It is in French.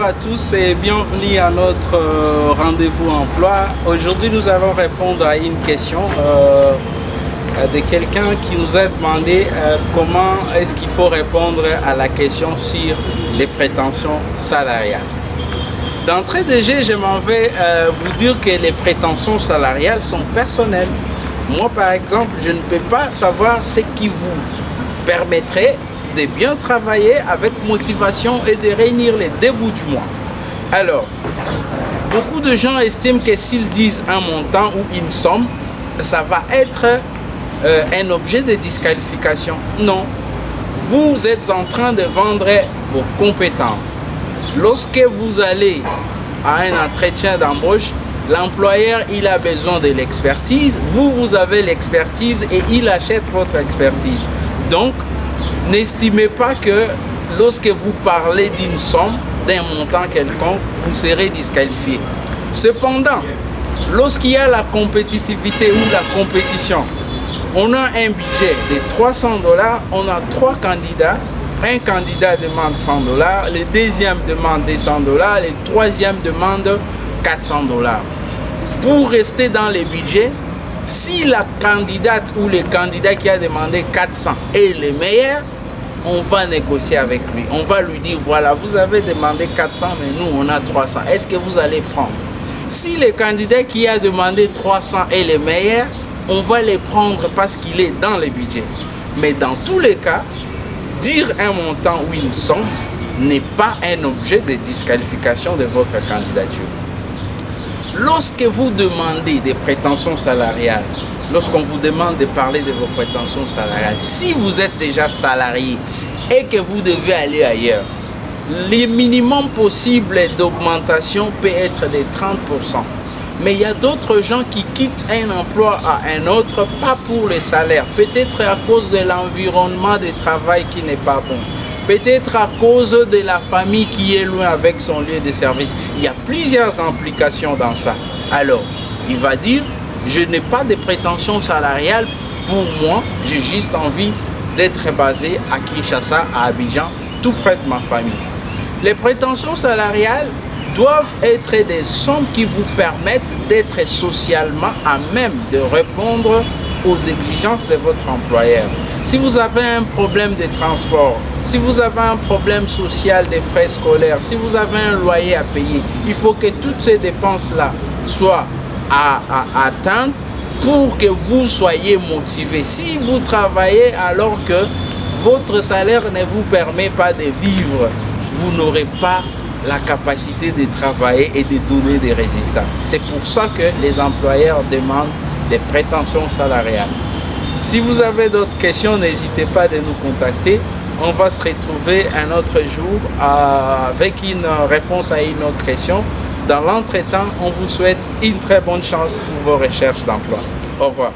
à tous et bienvenue à notre rendez-vous emploi. Aujourd'hui, nous allons répondre à une question de quelqu'un qui nous a demandé comment est-ce qu'il faut répondre à la question sur les prétentions salariales. D'entrée de jeu, je m'en vais vous dire que les prétentions salariales sont personnelles. Moi, par exemple, je ne peux pas savoir ce qui vous permettrait de bien travailler avec motivation et de réunir les deux bouts du mois. Alors, beaucoup de gens estiment que s'ils disent un montant ou une somme, ça va être un objet de disqualification. Non, vous êtes en train de vendre vos compétences. Lorsque vous allez à un entretien d'embauche, l'employeur, il a besoin de l'expertise, vous avez l'expertise et il achète votre expertise. Donc, n'estimez pas que lorsque vous parlez d'une somme, d'un montant quelconque, vous serez disqualifié. Cependant, lorsqu'il y a la compétitivité ou la compétition, on a un budget de 300 $, on a 3 candidats. Un candidat demande 100 $, le deuxième demande 200 $, le troisième demande 400 $. Pour rester dans le budget, si la candidate ou le candidat qui a demandé 400 est le meilleur, on va négocier avec lui. On va lui dire, voilà, vous avez demandé 400, mais nous, on a 300. Est-ce que vous allez prendre? Si le candidat qui a demandé 300 est le meilleur, on va les prendre parce qu'il est dans le budget. Mais dans tous les cas, dire un montant ou une somme n'est pas un objet de disqualification de votre candidature. Lorsque vous demandez des prétentions salariales, lorsqu'on vous demande de parler de vos prétentions salariales, si vous êtes déjà salarié et que vous devez aller ailleurs, le minimum possible d'augmentation peut être de 30%. Mais il y a d'autres gens qui quittent un emploi à un autre, pas pour le salaire, peut-être à cause de l'environnement de travail qui n'est pas bon. Peut-être à cause de la famille qui est loin avec son lieu de service. Il y a plusieurs implications dans ça. Alors, il va dire, je n'ai pas de prétention salariale pour moi, j'ai juste envie d'être basé à Kinshasa, à Abidjan, tout près de ma famille. Les prétentions salariales doivent être des sommes qui vous permettent d'être socialement à même de répondre aux exigences de votre employeur. Si vous avez un problème de transport, si vous avez un problème social des frais scolaires, si vous avez un loyer à payer, il faut que toutes ces dépenses-là soient atteintes pour que vous soyez motivé. Si vous travaillez alors que votre salaire ne vous permet pas de vivre, vous n'aurez pas la capacité de travailler et de donner des résultats. C'est pour ça que les employeurs demandent des prétentions salariales. Si vous avez d'autres questions, n'hésitez pas à nous contacter. On va se retrouver un autre jour avec une réponse à une autre question. Dans l'entretemps, on vous souhaite une très bonne chance pour vos recherches d'emploi. Au revoir.